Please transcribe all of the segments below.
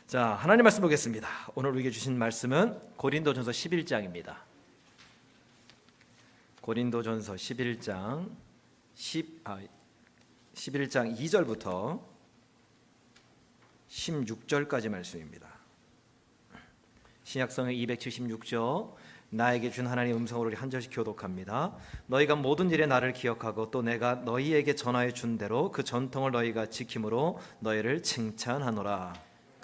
자, 하나님 말씀 보겠습니다. 오늘 우리에게 주신 말씀은 고린도전서 11장입니다. 고린도전서 11장 2절부터 16절까지 말씀입니다. 신약성의 276조, 나에게 준 하나님의 음성으로 한 절씩 교독합니다. 너희가 모든 일에 나를 기억하고 또 내가 너희에게 전하여 준 대로 그 전통을 너희가 지킴으로 너희를 칭찬하노라.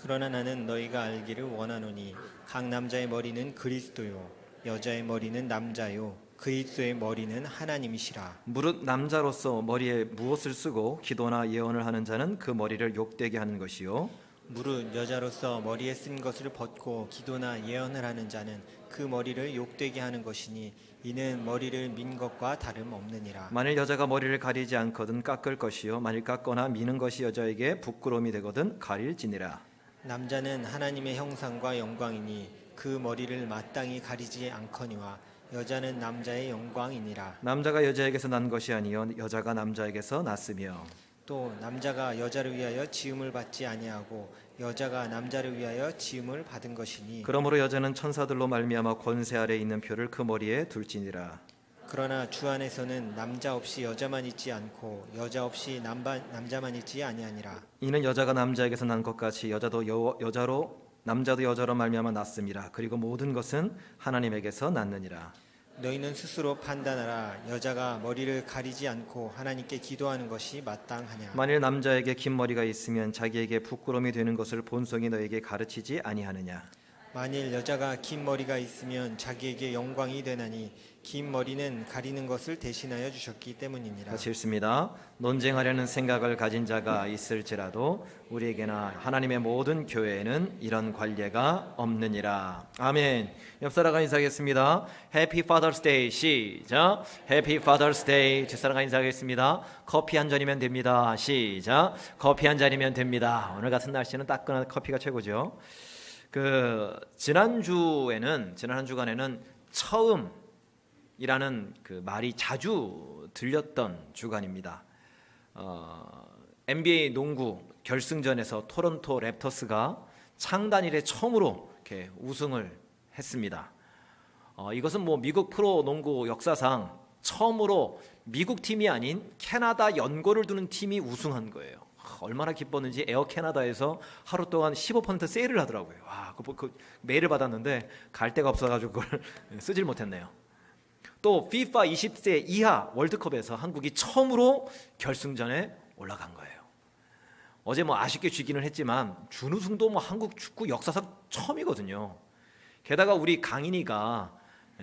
그러나 나는 너희가 알기를 원하노니 각 남자의 머리는 그리스도요 여자의 머리는 남자요 그리스도의 머리는 하나님이시라. 무릇 남자로서 머리에 무엇을 쓰고 기도나 예언을 하는 자는 그 머리를 욕되게 하는 것이요 무릇 여자로서 머리에 쓴 것을 벗고 기도나 예언을 하는 자는 그 머리를 욕되게 하는 것이니 이는 머리를 민 것과 다름없느니라. 만일 여자가 머리를 가리지 않거든 깎을 것이요 만일 깎거나 미는 것이 여자에게 부끄러움이 되거든 가릴지니라. 남자는 하나님의 형상과 영광이니 그 머리를 마땅히 가리지 않거니와 여자는 남자의 영광이니라. 남자가 여자에게서 난 것이 아니요 여자가 남자에게서 났으며 또 남자가 여자를 위하여 지음을 받지 아니하고 여자가 남자를 위하여 지음을 받은 것이니 그러므로 여자는 천사들로 말미암아 권세 아래 있는 표를 그 머리에 둘지니라. 그러나 주 안에서는 남자 없이 여자만 있지 않고 여자 없이 남자만 있지 아니하니라. 이는 여자가 남자에게서 난 것 같이 여자도 여자로 말미암아 났음이라. 그리고 모든 것은 하나님에게서 났느니라. 너희는 스스로 판단하라. 여자가 머리를 가리지 않고 하나님께 기도하는 것이 마땅하냐. 만일 남자에게 긴 머리가 있으면 자기에게 부끄러움이 되는 것을 본성이 너에게 가르치지 아니하느냐. 만일 여자가 긴 머리가 있으면 자기에게 영광이 되나니 긴 머리는 가리는 것을 대신하여 주셨기 때문이니라. 같이 읽습니다. 논쟁하려는 생각을 가진 자가 있을지라도 우리에게나 하나님의 모든 교회에는 이런 관례가 없느니라. 아멘. 옆 사람과 인사하겠습니다. Happy Father's Day. 시작. Happy Father's Day. 뒷 사람과 인사하겠습니다. 커피 한 잔이면 됩니다. 시작. 커피 한 잔이면 됩니다. 오늘 같은 날씨는 따끈한 커피가 최고죠. 지난 한 주간에는 처음이라는 그 말이 자주 들렸던 주간입니다. NBA 농구 결승전에서 토론토 랩터스가 창단 이래 처음으로 이렇게 우승을 했습니다. 이것은 미국 프로 농구 역사상 처음으로 미국 팀이 아닌 캐나다 연고를 두는 팀이 우승한 거예요. 얼마나 기뻤는지 에어 캐나다에서 하루 동안 15% 세일을 하더라고요. 와, 그 메일을 받았는데 갈 데가 없어가지고 그걸 쓰질 못했네요. 또 FIFA 20세 이하 월드컵에서 한국이 처음으로 결승전에 올라간 거예요. 어제 아쉽게 지기는 했지만 준우승도 한국 축구 역사상 처음이거든요. 게다가 우리 강인이가,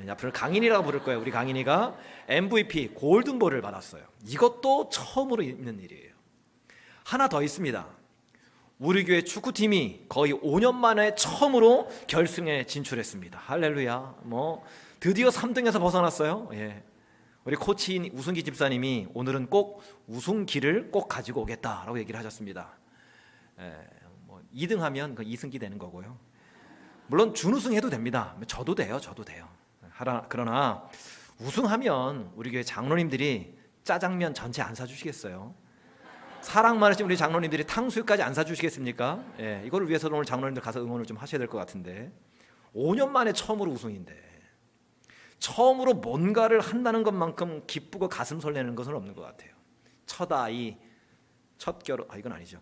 앞으로 강인이라고 부를 거예요. 우리 강인이가 MVP 골든볼을 받았어요. 이것도 처음으로 있는 일이에요. 하나 더 있습니다. 우리 교회 축구팀이 거의 5년 만에 처음으로 결승에 진출했습니다. 할렐루야. 드디어 3등에서 벗어났어요. 예. 우리 코치인 우승기 집사님이 오늘은 꼭 우승기를 꼭 가지고 오겠다라고 얘기를 하셨습니다. 2등 하면 그 이승기 되는 거고요. 물론 준우승해도 됩니다. 저도 돼요. 그러나 우승하면 우리 교회 장로님들이 짜장면 전체 안 사주시겠어요? 사랑 많으신 우리 장로님들이 탕수육까지 안 사주시겠습니까? 예, 이거를 위해서 오늘 장로님들 가서 응원을 좀 하셔야 될 것 같은데 5년 만에 처음으로 우승인데 처음으로 뭔가를 한다는 것만큼 기쁘고 가슴 설레는 것은 없는 것 같아요. 첫 아이, 첫 결혼, 이건 아니죠.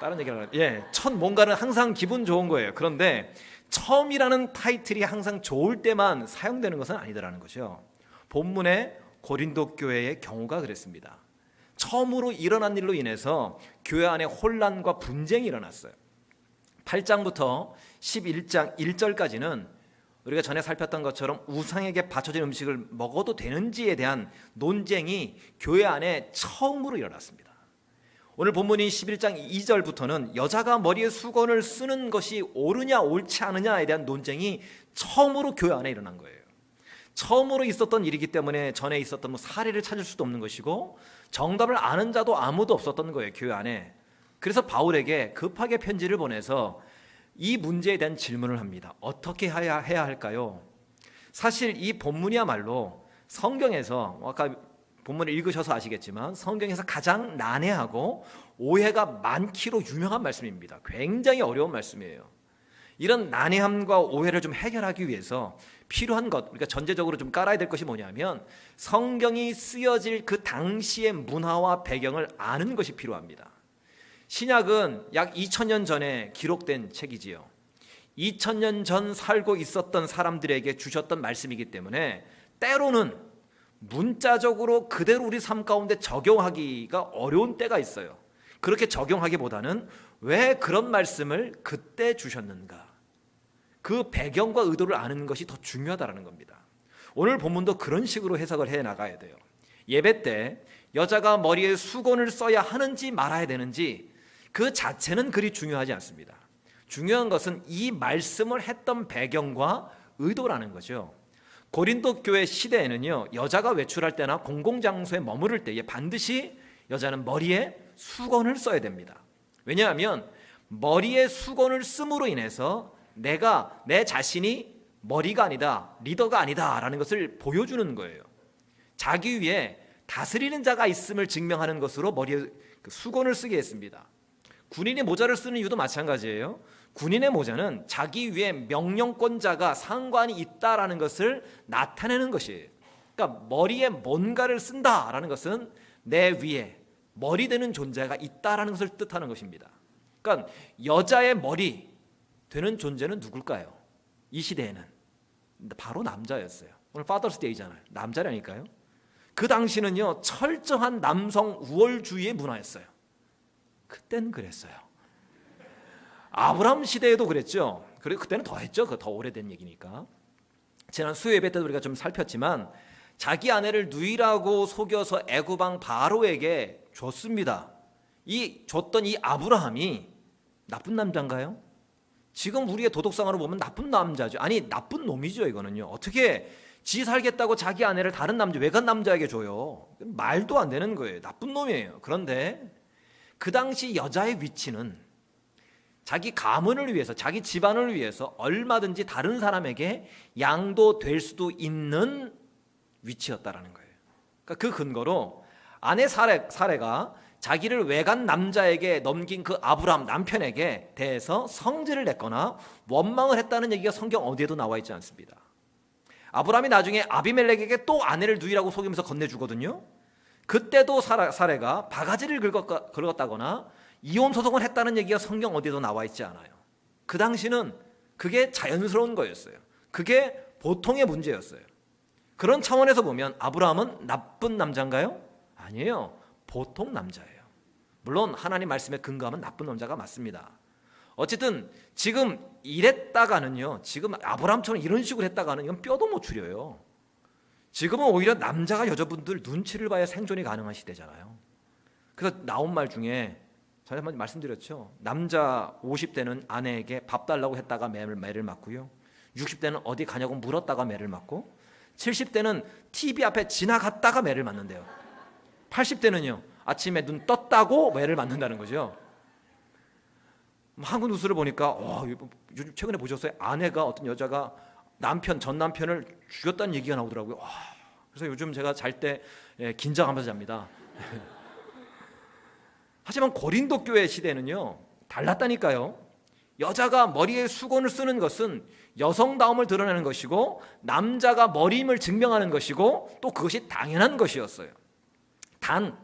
다른 얘기를 하려고. 첫 뭔가는 항상 기분 좋은 거예요. 그런데 처음이라는 타이틀이 항상 좋을 때만 사용되는 것은 아니더라는 것이요. 본문의 고린도 교회의 경우가 그랬습니다. 처음으로 일어난 일로 인해서 교회 안에 혼란과 분쟁이 일어났어요. 8장부터 11장 1절까지는 우리가 전에 살폈던 것처럼 우상에게 바쳐진 음식을 먹어도 되는지에 대한 논쟁이 교회 안에 처음으로 일어났습니다. 오늘 본문인 11장 2절부터는 여자가 머리에 수건을 쓰는 것이 옳으냐 옳지 않느냐에 대한 논쟁이 처음으로 교회 안에 일어난 거예요. 처음으로 있었던 일이기 때문에 전에 있었던 사례를 찾을 수도 없는 것이고 정답을 아는 자도 아무도 없었던 거예요, 교회 안에. 그래서 바울에게 급하게 편지를 보내서 이 문제에 대한 질문을 합니다. 어떻게 해야 할까요? 사실 이 본문이야말로 성경에서 아까 본문을 읽으셔서 아시겠지만 성경에서 가장 난해하고 오해가 많기로 유명한 말씀입니다. 굉장히 어려운 말씀이에요. 이런 난해함과 오해를 좀 해결하기 위해서 필요한 것, 그러니까 전제적으로 좀 깔아야 될 것이 뭐냐면 성경이 쓰여질 그 당시의 문화와 배경을 아는 것이 필요합니다. 신약은 약 2000년 전에 기록된 책이지요. 2000년 전 살고 있었던 사람들에게 주셨던 말씀이기 때문에 때로는 문자적으로 그대로 우리 삶 가운데 적용하기가 어려운 때가 있어요. 그렇게 적용하기보다는 왜 그런 말씀을 그때 주셨는가, 그 배경과 의도를 아는 것이 더 중요하다는 겁니다. 오늘 본문도 그런 식으로 해석을 해 나가야 돼요. 예배 때 여자가 머리에 수건을 써야 하는지 말아야 되는지 그 자체는 그리 중요하지 않습니다. 중요한 것은 이 말씀을 했던 배경과 의도라는 거죠. 고린도 교회 시대에는요, 여자가 외출할 때나 공공장소에 머무를 때에 반드시 여자는 머리에 수건을 써야 됩니다. 왜냐하면 머리에 수건을 씀으로 인해서 내 자신이 머리가 아니다, 리더가 아니다라는 것을 보여주는 거예요. 자기 위에 다스리는 자가 있음을 증명하는 것으로 머리에 수건을 쓰게 했습니다. 군인의 모자를 쓰는 이유도 마찬가지예요. 군인의 모자는 자기 위에 명령권자가 상관이 있다라는 것을 나타내는 것이에요. 그러니까 머리에 뭔가를 쓴다라는 것은 내 위에 머리 되는 존재가 있다라는 것을 뜻하는 것입니다. 그러니까 여자의 머리 되는 존재는 누굴까요? 이 시대에는 바로 남자였어요. 오늘 파더스 데이잖아요. 남자라니까요. 그 당시는요, 철저한 남성 우월주의의 문화였어요. 그때는 그랬어요. 아브라함 시대에도 그랬죠. 그리고 그때는 더 했죠. 더 오래된 얘기니까. 지난 수요 예배 때도 우리가 좀 살폈지만 자기 아내를 누이라고 속여서 애굽 왕 바로에게 줬습니다. 줬던 이 아브라함이 나쁜 남자인가요? 지금 우리의 도덕상으로 보면 나쁜 남자죠. 아니, 나쁜 놈이죠. 이거는요. 어떻게 지 살겠다고 자기 아내를 다른 남자, 외간 남자에게 줘요? 말도 안 되는 거예요. 나쁜 놈이에요. 그런데 그 당시 여자의 위치는 자기 가문을 위해서, 자기 집안을 위해서 얼마든지 다른 사람에게 양도될 수도 있는 위치였다라는 거예요. 그러니까 그 근거로 아내 사레가 자기를 외간 남자에게 넘긴 그 아브라함 남편에게 대해서 성질을 냈거나 원망을 했다는 얘기가 성경 어디에도 나와 있지 않습니다. 아브라함이 나중에 아비멜렉에게 또 아내를 누이라고 속이면서 건네주거든요. 그때도 사레가 바가지를 긁었다거나 이혼 소송을 했다는 얘기가 성경 어디에도 나와 있지 않아요. 그 당시는 그게 자연스러운 거였어요. 그게 보통의 문제였어요. 그런 차원에서 보면 아브라함은 나쁜 남자인가요? 아니에요. 보통 남자예요. 물론 하나님 말씀에 근거하면 나쁜 남자가 맞습니다. 어쨌든 지금 이랬다가는요, 지금 아브라함처럼 이런 식으로 했다가는 이건 뼈도 못 추려요. 지금은 오히려 남자가 여자분들 눈치를 봐야 생존이 가능한 시대잖아요. 그래서 나온 말 중에 전에 한번 말씀드렸죠. 남자 50대는 아내에게 밥 달라고 했다가 매를 맞고요. 60대는 어디 가냐고 물었다가 매를 맞고, 70대는 TV 앞에 지나갔다가 매를 맞는데요. 80대는요, 아침에 눈 떴다고 매를 맞는다는 거죠. 한국 뉴스를 보니까 요즘 최근에 보셨어요? 아내가 어떤 여자가 전 남편을 죽였다는 얘기가 나오더라고요. 그래서 요즘 제가 잘 때 긴장하면서 잡니다. 하지만 고린도 교회 시대는요, 달랐다니까요. 여자가 머리에 수건을 쓰는 것은 여성다움을 드러내는 것이고 남자가 머리임을 증명하는 것이고 또 그것이 당연한 것이었어요. 단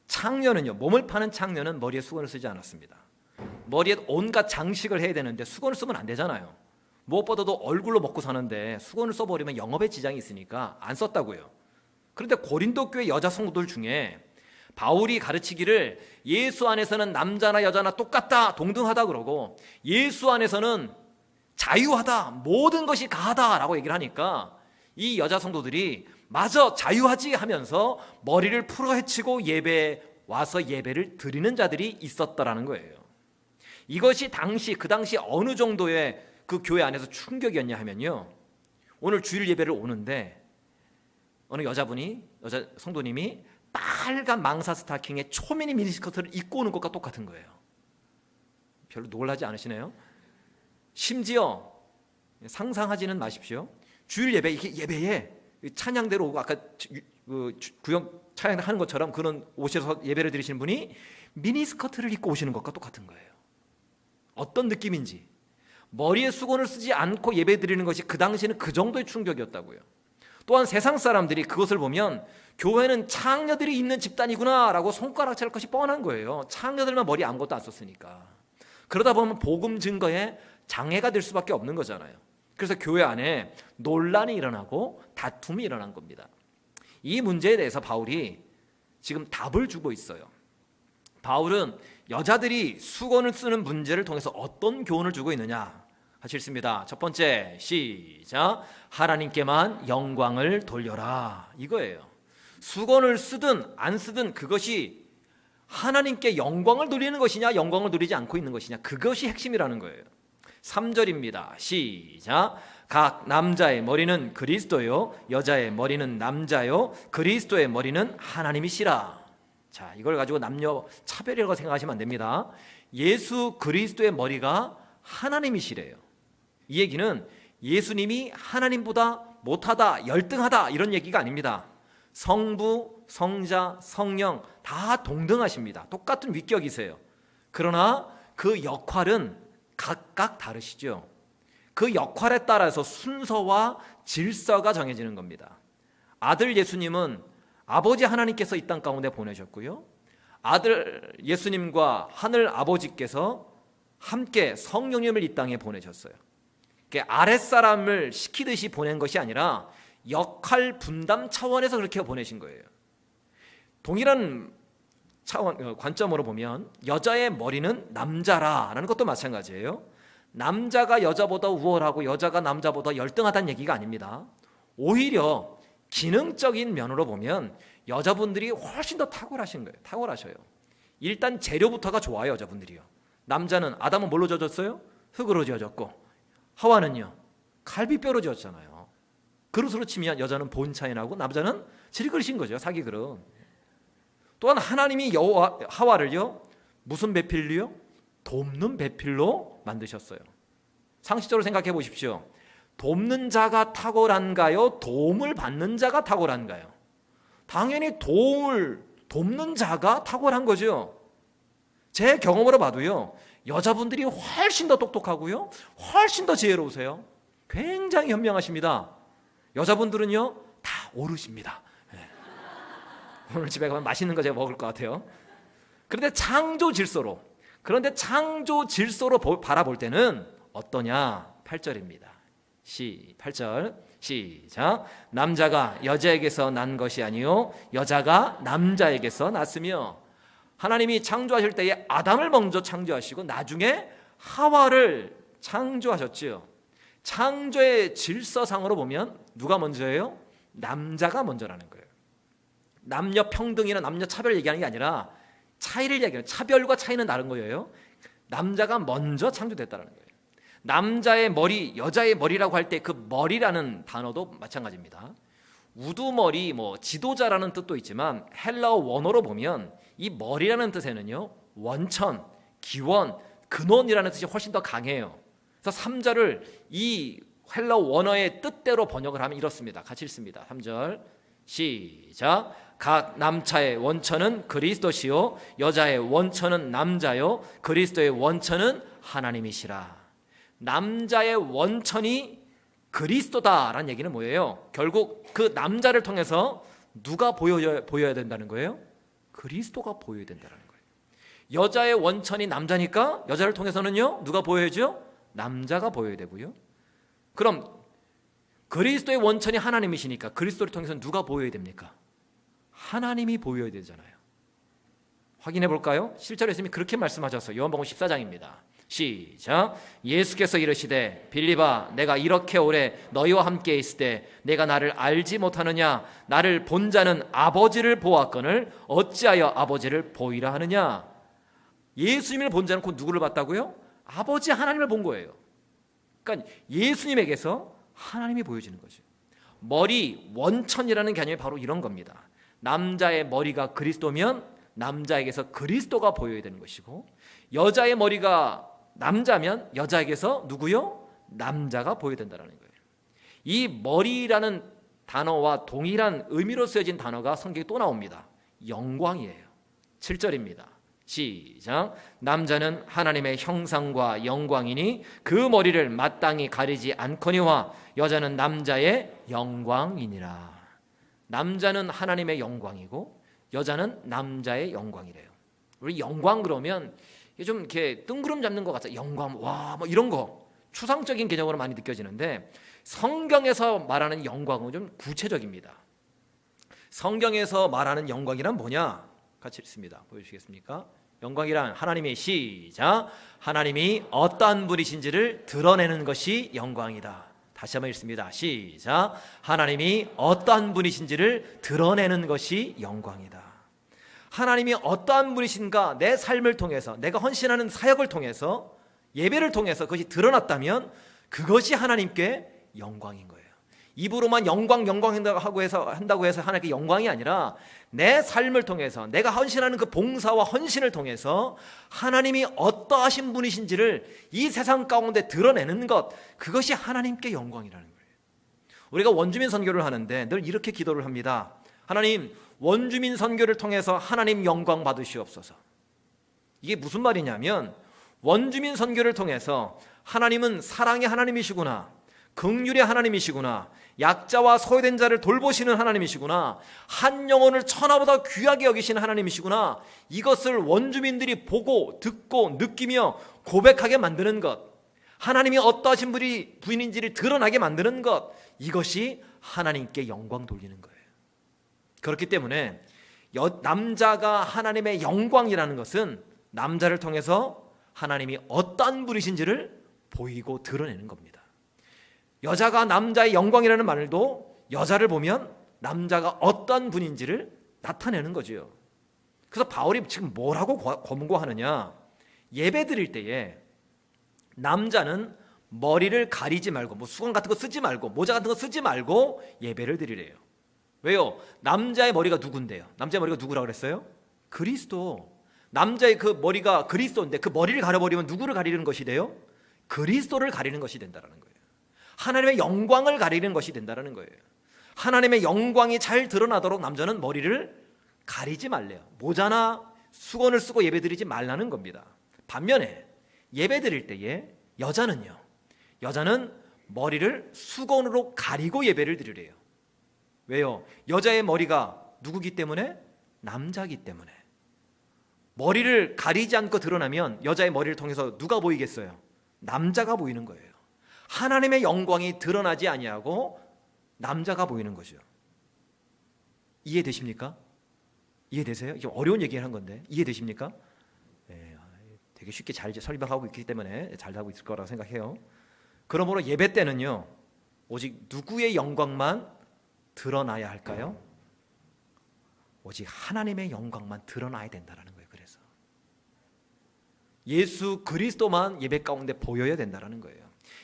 창녀는요, 몸을 파는 창녀는 머리에 수건을 쓰지 않았습니다. 머리에 온갖 장식을 해야 되는데 수건을 쓰면 안 되잖아요. 무엇보다도 얼굴로 먹고 사는데 수건을 써버리면 영업에 지장이 있으니까 안 썼다고요. 그런데 고린도 교회 여자 성도들 중에 바울이 가르치기를 예수 안에서는 남자나 여자나 똑같다, 동등하다 그러고 예수 안에서는 자유하다, 모든 것이 가하다라고 얘기를 하니까 이 여자 성도들이 맞아, 자유하지 하면서 머리를 풀어헤치고 예배에 와서 예배를 드리는 자들이 있었다라는 거예요. 이것이 그 당시 어느 정도의 그 교회 안에서 충격이었냐 하면요, 오늘 주일 예배를 오는데 어느 여자 성도님이 빨간 망사 스타킹에 초미니 미니스커트를 입고 오는 것과 똑같은 거예요. 별로 놀라지 않으시네요. 심지어 상상하지는 마십시오. 주일 예배, 이게 예배에 찬양대로 오고 아까 구역 찬양하는 것처럼 그런 옷에서 예배를 드리시는 분이 미니스커트를 입고 오시는 것과 똑같은 거예요. 어떤 느낌인지. 머리에 수건을 쓰지 않고 예배 드리는 것이 그 당시에는 그 정도의 충격이었다고요. 또한 세상 사람들이 그것을 보면 교회는 창녀들이 있는 집단이구나 라고 손가락질할 것이 뻔한 거예요. 창녀들만 머리 아무것도 안 썼으니까. 그러다 보면 복음 증거에 장애가 될 수밖에 없는 거잖아요. 그래서 교회 안에 논란이 일어나고 다툼이 일어난 겁니다. 이 문제에 대해서 바울이 지금 답을 주고 있어요. 바울은 여자들이 수건을 쓰는 문제를 통해서 어떤 교훈을 주고 있느냐 같이 읽습니다. 첫 번째, 시작. 하나님께만 영광을 돌려라, 이거예요. 수건을 쓰든 안 쓰든 그것이 하나님께 영광을 돌리는 것이냐 영광을 돌리지 않고 있는 것이냐, 그것이 핵심이라는 거예요. 3절입니다. 시작. 각 남자의 머리는 그리스도요 여자의 머리는 남자요 그리스도의 머리는 하나님이시라. 자, 이걸 가지고 남녀 차별이라고 생각하시면 안 됩니다. 예수 그리스도의 머리가 하나님이시래요. 이 얘기는 예수님이 하나님보다 못하다, 열등하다 이런 얘기가 아닙니다. 성부, 성자, 성령 다 동등하십니다. 똑같은 위격이세요. 그러나 그 역할은 각각 다르시죠. 그 역할에 따라서 순서와 질서가 정해지는 겁니다. 아들 예수님은 아버지 하나님께서 이 땅 가운데 보내셨고요, 아들 예수님과 하늘 아버지께서 함께 성령님을 이 땅에 보내셨어요. 아랫사람을 시키듯이 보낸 것이 아니라 역할 분담 차원에서 그렇게 보내신 거예요. 동일한 차원, 관점으로 보면 여자의 머리는 남자라는 것도 마찬가지예요. 남자가 여자보다 우월하고 여자가 남자보다 열등하다는 얘기가 아닙니다. 오히려 기능적인 면으로 보면 여자분들이 훨씬 더 탁월하신 거예요. 탁월하셔요. 일단 재료부터가 좋아요. 여자분들이요. 남자는 아담은 뭘로 지어졌어요? 흙으로 지어졌고, 하와는요 갈비뼈로 지었잖아요. 그릇으로 치면 여자는 본차에 나고 남자는 질그릇인 거죠. 사기 그릇. 또한 하나님이 하와를요 무슨 배필로요? 돕는 배필로 만드셨어요. 상식적으로 생각해 보십시오. 돕는 자가 탁월한가요? 도움을 받는 자가 탁월한가요? 당연히 돕는 자가 탁월한 거죠. 제 경험으로 봐도요 여자분들이 훨씬 더 똑똑하고요 훨씬 더 지혜로우세요. 굉장히 현명하십니다. 여자분들은요 다 오르십니다. 네. 오늘 집에 가면 맛있는 거 제가 먹을 것 같아요. 그런데 창조 질서로 바라볼 때는 어떠냐? 8절입니다. 8절 시작. 남자가 여자에게서 난 것이 아니요 여자가 남자에게서 났으며. 하나님이 창조하실 때에 아담을 먼저 창조하시고 나중에 하와를 창조하셨지요. 창조의 질서상으로 보면 누가 먼저예요? 남자가 먼저라는 거예요. 남녀 평등이나 남녀 차별 얘기하는 게 아니라 차이를 얘기해요. 차별과 차이는 다른 거예요. 남자가 먼저 창조됐다는 거예요. 남자의 머리, 여자의 머리라고 할 때 그 머리라는 단어도 마찬가지입니다. 우두머리, 지도자라는 뜻도 있지만 헬라어 원어로 보면 이 머리라는 뜻에는요 원천, 기원, 근원이라는 뜻이 훨씬 더 강해요. 그래서 3절을 이 헬라어 원어의 뜻대로 번역을 하면 이렇습니다. 같이 읽습니다. 3절 시작. 각 남자의 원천은 그리스도시요 여자의 원천은 남자요 그리스도의 원천은 하나님이시라. 남자의 원천이 그리스도다라는 얘기는 뭐예요? 결국 그 남자를 통해서 누가 보여야 된다는 거예요? 그리스도가 보여야 된다는 거예요. 여자의 원천이 남자니까 여자를 통해서는요 누가 보여야죠? 남자가 보여야 되고요. 그럼 그리스도의 원천이 하나님이시니까 그리스도를 통해서 누가 보여야 됩니까? 하나님이 보여야 되잖아요. 확인해 볼까요? 실제로 예수님이 그렇게 말씀하셨어요. 요한복음 14장입니다. 시작. 예수께서 이르시되 빌립아 내가 이렇게 오래 너희와 함께 있을 때 내가 나를 알지 못하느냐? 나를 본 자는 아버지를 보았거늘 어찌하여 아버지를 보이라 하느냐? 예수님을 본 자는 곧 누구를 봤다고요? 아버지 하나님을 본 거예요. 그러니까 예수님에게서 하나님이 보여지는 거죠. 머리 원천이라는 개념이 바로 이런 겁니다. 남자의 머리가 그리스도면 남자에게서 그리스도가 보여야 되는 것이고, 여자의 머리가 남자면 여자에게서 누구요? 남자가 보여야 된다는 거예요. 이 머리라는 단어와 동일한 의미로 쓰여진 단어가 성경에 또 나옵니다. 영광이에요. 7절입니다. 시작. 남자는 하나님의 형상과 영광이니 그 머리를 마땅히 가리지 않거니와 여자는 남자의 영광이니라. 남자는 하나님의 영광이고 여자는 남자의 영광이래요. 우리 영광 그러면 좀 이렇게 뜬구름 잡는 것 같아요. 영광, 와, 뭐 이런 거 추상적인 개념으로 많이 느껴지는데 성경에서 말하는 영광은 좀 구체적입니다. 성경에서 말하는 영광이란 뭐냐? 같이 읽습니다. 보여주시겠습니까? 영광이란 하나님의 시작. 하나님이 어떠한 분이신지를 드러내는 것이 영광이다. 다시 한번 읽습니다. 시작. 하나님이 어떠한 분이신지를 드러내는 것이 영광이다. 하나님이 어떠한 분이신가 내 삶을 통해서 내가 헌신하는 사역을 통해서 예배를 통해서 그것이 드러났다면 그것이 하나님께 영광인 거예요. 입으로만 영광 한다고 해서 하나님께 영광이 아니라 내 삶을 통해서 내가 헌신하는 그 봉사와 헌신을 통해서 하나님이 어떠하신 분이신지를 이 세상 가운데 드러내는 것, 그것이 하나님께 영광이라는 거예요. 우리가 원주민 선교를 하는데 늘 이렇게 기도를 합니다. 하나님, 원주민 선교를 통해서 하나님 영광 받으시옵소서. 이게 무슨 말이냐면 원주민 선교를 통해서 하나님은 사랑의 하나님이시구나, 긍휼의 하나님이시구나, 약자와 소외된 자를 돌보시는 하나님이시구나, 한 영혼을 천하보다 귀하게 여기시는 하나님이시구나, 이것을 원주민들이 보고 듣고 느끼며 고백하게 만드는 것, 하나님이 어떠하신 분인지를 드러나게 만드는 것, 이것이 하나님께 영광 돌리는 거예요. 그렇기 때문에 남자가 하나님의 영광이라는 것은 남자를 통해서 하나님이 어떠한 분이신지를 보이고 드러내는 겁니다. 여자가 남자의 영광이라는 말도 여자를 보면 남자가 어떤 분인지를 나타내는 거죠. 그래서 바울이 지금 뭐라고 권고하느냐? 예배 드릴 때에 남자는 머리를 가리지 말고, 뭐 수건 같은 거 쓰지 말고, 모자 같은 거 쓰지 말고 예배를 드리래요. 왜요? 남자의 머리가 누군데요? 남자의 머리가 누구라고 그랬어요? 그리스도. 남자의 그 머리가 그리스도인데 그 머리를 가려버리면 누구를 가리는 것이 돼요? 그리스도를 가리는 것이 된다는 거예요. 하나님의 영광을 가리는 것이 된다는 거예요. 하나님의 영광이 잘 드러나도록 남자는 머리를 가리지 말래요. 모자나 수건을 쓰고 예배드리지 말라는 겁니다. 반면에 예배드릴 때에 여자는 머리를 수건으로 가리고 예배를 드리래요. 왜요? 여자의 머리가 누구기 때문에? 남자기 때문에. 머리를 가리지 않고 드러나면 여자의 머리를 통해서 누가 보이겠어요? 남자가 보이는 거예요. 하나님의 영광이 드러나지 아니하고 남자가 보이는 거죠. 이해되십니까? 이해되세요? 좀 어려운 얘기를 한 건데 이해되십니까? 네, 되게 쉽게 잘 설명하고 있기 때문에 잘 하고 있을 거라고 생각해요. 그러므로 예배 때는요, 오직 누구의 영광만 드러나야 할까요? 오직 하나님의 영광만 드러나야 된다는 거예요. 그래서 예수 그리스도만 예배 가운데 보여야 된다는 거예요.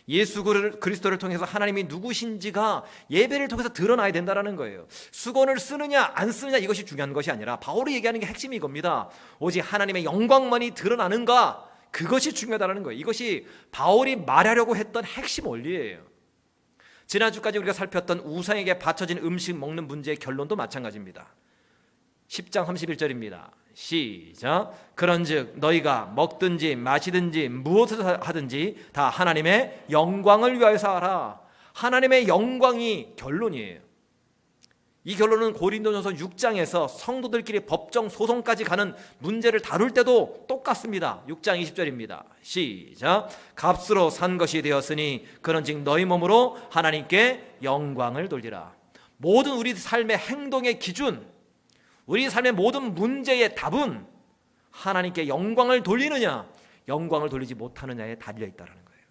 예수 그리스도를 통해서 하나님이 누구신지가 예배를 통해서 드러나야 된다는 거예요. 수건을 쓰느냐 안 쓰느냐 이것이 중요한 것이 아니라 바울이 얘기하는 게 핵심이 이겁니다. 오직 하나님의 영광만이 드러나는가, 그것이 중요하다는 거예요. 이것이 바울이 말하려고 했던 핵심 원리예요. 지난주까지 우리가 살폈던 우상에게 바쳐진 음식 먹는 문제의 결론도 마찬가지입니다. 10장 31절입니다. 시작. 그런즉 너희가 먹든지 마시든지 무엇을 하든지 다 하나님의 영광을 위하여서 하라. 하나님의 영광이 결론이에요. 이 결론은 고린도전서 6장에서 성도들끼리 법정 소송까지 가는 문제를 다룰 때도 똑같습니다. 6장 20절입니다. 시작. 값으로 산 것이 되었으니 그런즉 너희 몸으로 하나님께 영광을 돌리라. 모든 우리 삶의 행동의 기준, 우리 삶의 모든 문제의 답은 하나님께 영광을 돌리느냐, 영광을 돌리지 못하느냐에 달려 있다는 거예요.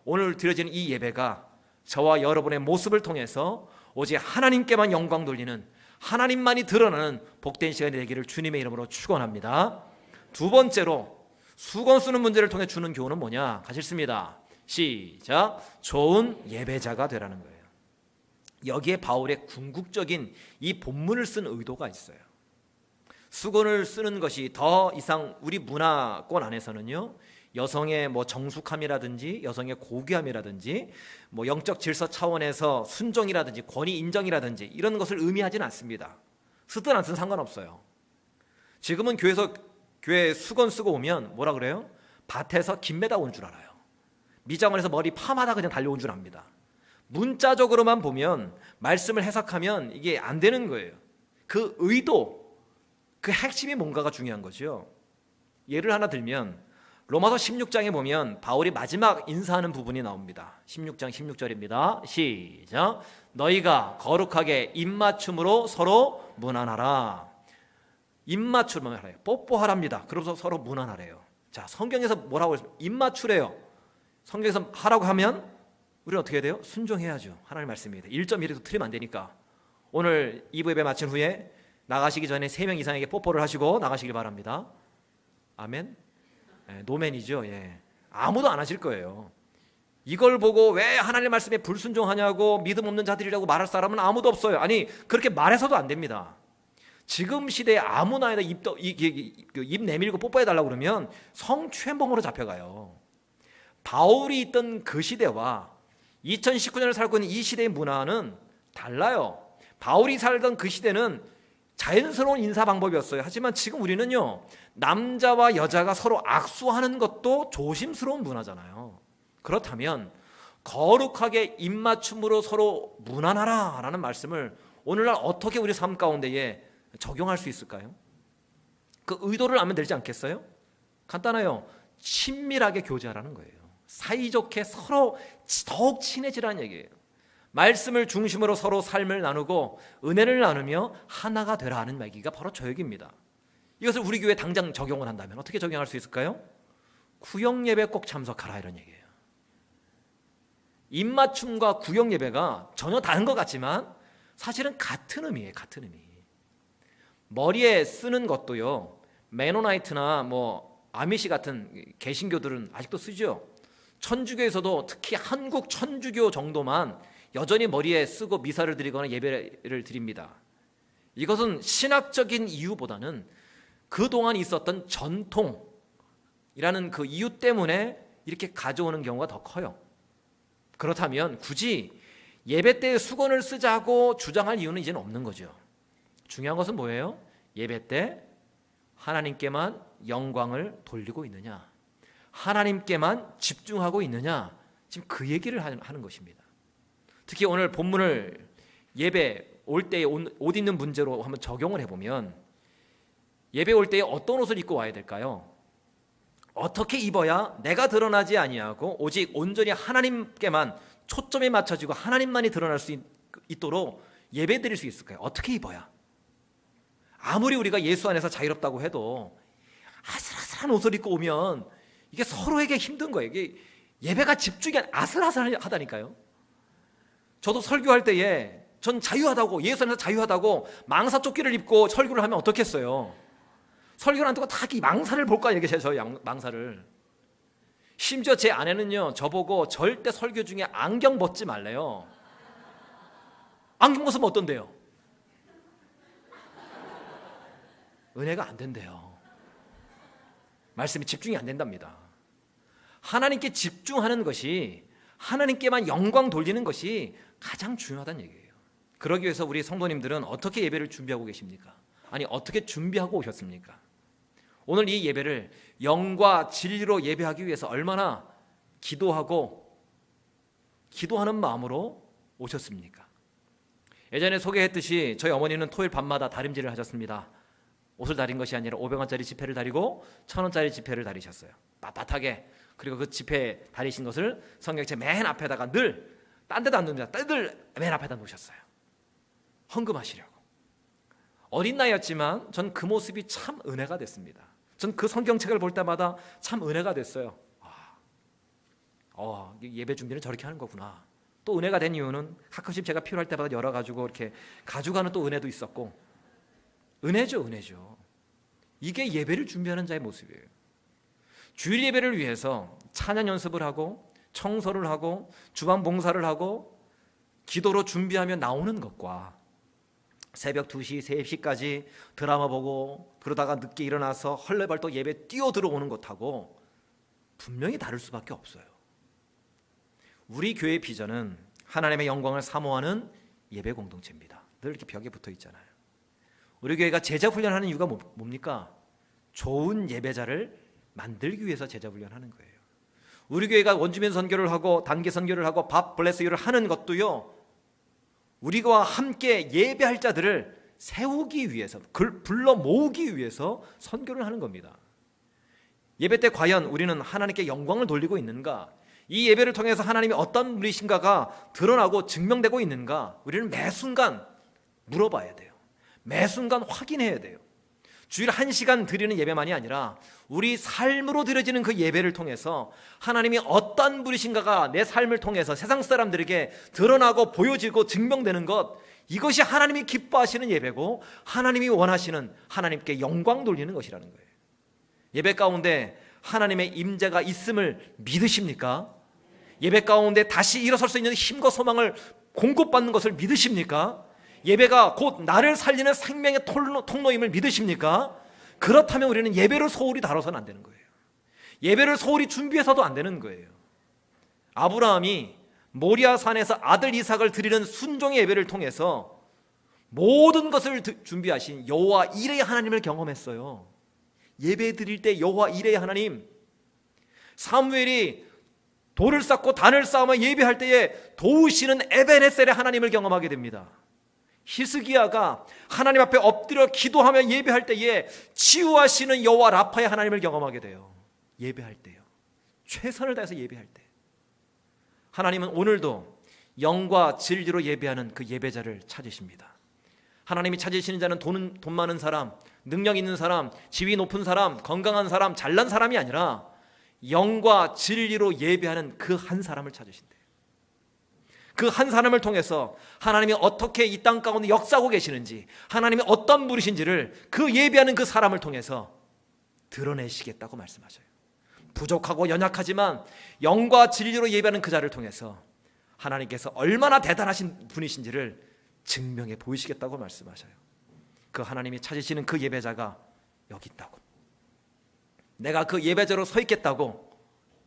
오늘 드려지는 이 예배가 저와 여러분의 모습을 통해서 오직 하나님께만 영광 돌리는, 하나님만이 드러나는 복된 시간이 되기를 주님의 이름으로 축원합니다. 두 번째로 수건 쓰는 문제를 통해 주는 교훈은 뭐냐? 같이 읽습니다. 시작. 좋은 예배자가 되라는 거예요. 여기에 바울의 궁극적인 이 본문을 쓴 의도가 있어요. 수건을 쓰는 것이 더 이상 우리 문화권 안에서는요, 여성의 정숙함이라든지 여성의 고귀함이라든지 영적 질서 차원에서 순종이라든지 권위 인정이라든지 이런 것을 의미하지는 않습니다. 쓰든 안 쓰든 상관없어요. 지금은 교회에서 교회 수건 쓰고 오면 뭐라 그래요? 밭에서 김매다 온 줄 알아요. 미장원에서 머리 파마다 그냥 달려온 줄 압니다. 문자적으로만 보면, 말씀을 해석하면 이게 안 되는 거예요. 그 의도, 그 핵심이 뭔가가 중요한 거죠. 예를 하나 들면 로마서 16장에 보면 바울이 마지막 인사하는 부분이 나옵니다. 16장 16절입니다. 시작. 너희가 거룩하게 입맞춤으로 서로 문안하라. 입맞춤을 하래요. 뽀뽀하랍니다. 그러면서 서로 문안하래요. 자, 성경에서 뭐라고 했습니까? 입맞추래요. 성경에서 하라고 하면 우리는 어떻게 해야 돼요? 순종해야죠. 하나님 말씀입니다. 1.1에도 틀리면 안 되니까. 오늘 2부 예배 마친 후에 나가시기 전에 3명 이상에게 뽀뽀를 하시고 나가시길 바랍니다. 아멘. 노맨이죠. 아무도 안 하실 거예요. 이걸 보고 왜 하나님 말씀에 불순종하냐고 믿음 없는 자들이라고 말할 사람은 아무도 없어요. 아니, 그렇게 말해서도 안 됩니다. 지금 시대에 아무나 입 내밀고 뽀뽀해달라고 그러면 성추행범으로 잡혀가요. 바울이 있던 그 시대와 2019년을 살고 있는 이 시대의 문화는 달라요. 바울이 살던 그 시대는 자연스러운 인사 방법이었어요. 하지만 지금 우리는요, 남자와 여자가 서로 악수하는 것도 조심스러운 문화잖아요. 그렇다면 거룩하게 입맞춤으로 서로 문안하라 라는 말씀을 오늘날 어떻게 우리 삶 가운데에 적용할 수 있을까요? 그 의도를 알면 되지 않겠어요? 간단해요. 친밀하게 교제하라는 거예요. 사이좋게 서로 더욱 친해지라는 얘기예요. 말씀을 중심으로 서로 삶을 나누고 은혜를 나누며 하나가 되라 하는 얘기가 바로 저 얘기입니다. 이것을 우리 교회에 당장 적용을 한다면 어떻게 적용할 수 있을까요? 구역예배 꼭 참석하라 이런 얘기예요. 입맞춤과 구역예배가 전혀 다른 것 같지만 사실은 같은 의미예요. 같은 의미. 머리에 쓰는 것도요, 메노나이트나 아미시 같은 개신교들은 아직도 쓰죠. 천주교에서도 특히 한국 천주교 정도만 여전히 머리에 쓰고 미사를 드리거나 예배를 드립니다. 이것은 신학적인 이유보다는 그동안 있었던 전통이라는 그 이유 때문에 이렇게 가져오는 경우가 더 커요. 그렇다면 굳이 예배 때 수건을 쓰자고 주장할 이유는 이제는 없는 거죠. 중요한 것은 뭐예요? 예배 때 하나님께만 영광을 돌리고 있느냐, 하나님께만 집중하고 있느냐, 지금 그 얘기를 하는 것입니다. 특히 오늘 본문을 예배 올 때의 옷 입는 문제로 한번 적용을 해보면, 예배 올 때에 어떤 옷을 입고 와야 될까요? 어떻게 입어야 내가 드러나지 아니하고 오직 온전히 하나님께만 초점이 맞춰지고 하나님만이 드러날 수 있도록 예배 드릴 수 있을까요? 어떻게 입어야? 아무리 우리가 예수 안에서 자유롭다고 해도 아슬아슬한 옷을 입고 오면 이게 서로에게 힘든 거예요. 이게 예배가 집중이 아슬아슬하다니까요. 저도 설교할 때에 전 자유하다고, 예수 안에서 자유하다고 망사조끼를 입고 설교를 하면 어떻겠어요? 설교를 안 듣고 다 이 망사를 볼까 얘기해요. 저 망사를. 심지어 제 아내는요, 저보고 절대 설교 중에 안경 벗지 말래요. 안경 벗으면 어떤데요? 은혜가 안 된대요. 말씀이 집중이 안 된답니다. 하나님께 집중하는 것이, 하나님께만 영광 돌리는 것이 가장 중요하다는 얘기예요. 그러기 위해서 우리 성도님들은 어떻게 예배를 준비하고 계십니까? 아니, 어떻게 준비하고 오셨습니까? 오늘 이 예배를 영과 진리로 예배하기 위해서 얼마나 기도하는 마음으로 오셨습니까? 예전에 소개했듯이 저희 어머니는 토요일 밤마다 다림질을 하셨습니다. 옷을 다린 것이 아니라 500원짜리 지폐를 다리고 1000원짜리 지폐를 다리셨어요. 빳빳하게. 그리고 그 지폐 다리신 것을 성경책 맨 앞에다가 늘, 딴 데도 안 놓습니다. 늘 맨 앞에다 놓으셨어요. 헌금하시려고. 어린 나이였지만 전 그 모습이 참 은혜가 됐습니다. 전 그 성경책을 볼 때마다 참 은혜가 됐어요. 예배 준비는 저렇게 하는 거구나. 또 은혜가 된 이유는 가끔씩 제가 필요할 때마다 열어가지고 이렇게 가져가는 또 은혜도 있었고, 은혜죠. 이게 예배를 준비하는 자의 모습이에요. 주일 예배를 위해서 찬양 연습을 하고 청소를 하고 주방 봉사를 하고 기도로 준비하며 나오는 것과 새벽 2시, 3시까지 드라마 보고 그러다가 늦게 일어나서 헐레벌떡 예배 뛰어 들어오는 것하고 분명히 다를 수밖에 없어요. 우리 교회의 비전은 하나님의 영광을 사모하는 예배 공동체입니다. 늘 이렇게 벽에 붙어 있잖아요. 우리 교회가 제자 훈련하는 이유가 뭡니까? 좋은 예배자를 만들기 위해서 제자 훈련하는 거예요. 우리 교회가 원주민 선교를 하고 단기 선교를 하고 밥 블레스 유를 하는 것도요, 우리와 함께 예배할 자들을 세우기 위해서, 불러 모으기 위해서 선교를 하는 겁니다. 예배 때 과연 우리는 하나님께 영광을 돌리고 있는가? 이 예배를 통해서 하나님이 어떤 분이신가가 드러나고 증명되고 있는가? 우리는 매 순간 물어봐야 돼요. 매 순간 확인해야 돼요. 주일 1시간 드리는 예배만이 아니라 우리 삶으로 드려지는 그 예배를 통해서 하나님이 어떤 분이신가가 내 삶을 통해서 세상 사람들에게 드러나고 보여지고 증명되는 것, 이것이 하나님이 기뻐하시는 예배고 하나님이 원하시는 하나님께 영광 돌리는 것이라는 거예요. 예배 가운데 하나님의 임재가 있음을 믿으십니까? 예배 가운데 다시 일어설 수 있는 힘과 소망을 공급받는 것을 믿으십니까? 예배가 곧 나를 살리는 생명의 통로임을 믿으십니까? 그렇다면 우리는 예배를 소홀히 다뤄서는 안 되는 거예요. 예배를 소홀히 준비해서도 안 되는 거예요. 아브라함이 모리아 산에서 아들 이삭을 드리는 순종의 예배를 통해서 모든 것을 준비하신 여호와 이레의 하나님을 경험했어요. 예배 드릴 때 여호와 이레의 하나님, 사무엘이 돌을 쌓고 단을 쌓으며 예배할 때에 도우시는 에벤에셀의 하나님을 경험하게 됩니다. 히스기야가 하나님 앞에 엎드려 기도하며 예배할 때에 치유하시는 여호와 라파의 하나님을 경험하게 돼요. 예배할 때요, 최선을 다해서 예배할 때. 하나님은 오늘도 영과 진리로 예배하는 그 예배자를 찾으십니다. 하나님이 찾으시는 자는 돈 많은 사람, 능력 있는 사람, 지위 높은 사람, 건강한 사람, 잘난 사람이 아니라 영과 진리로 예배하는 그 한 사람을 찾으신대요. 그 한 사람을 통해서 하나님이 어떻게 이 땅 가운데 역사하고 계시는지, 하나님이 어떤 분이신지를 그 예배하는 그 사람을 통해서 드러내시겠다고 말씀하셔요. 부족하고 연약하지만 영과 진리로 예배하는 그 자를 통해서 하나님께서 얼마나 대단하신 분이신지를 증명해 보이시겠다고 말씀하셔요. 그 하나님이 찾으시는 그 예배자가 여기 있다고, 내가 그 예배자로 서 있겠다고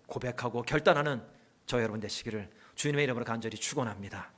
고백하고 결단하는 저 여러분 되시기를 주님의 이름으로 간절히 축원합니다.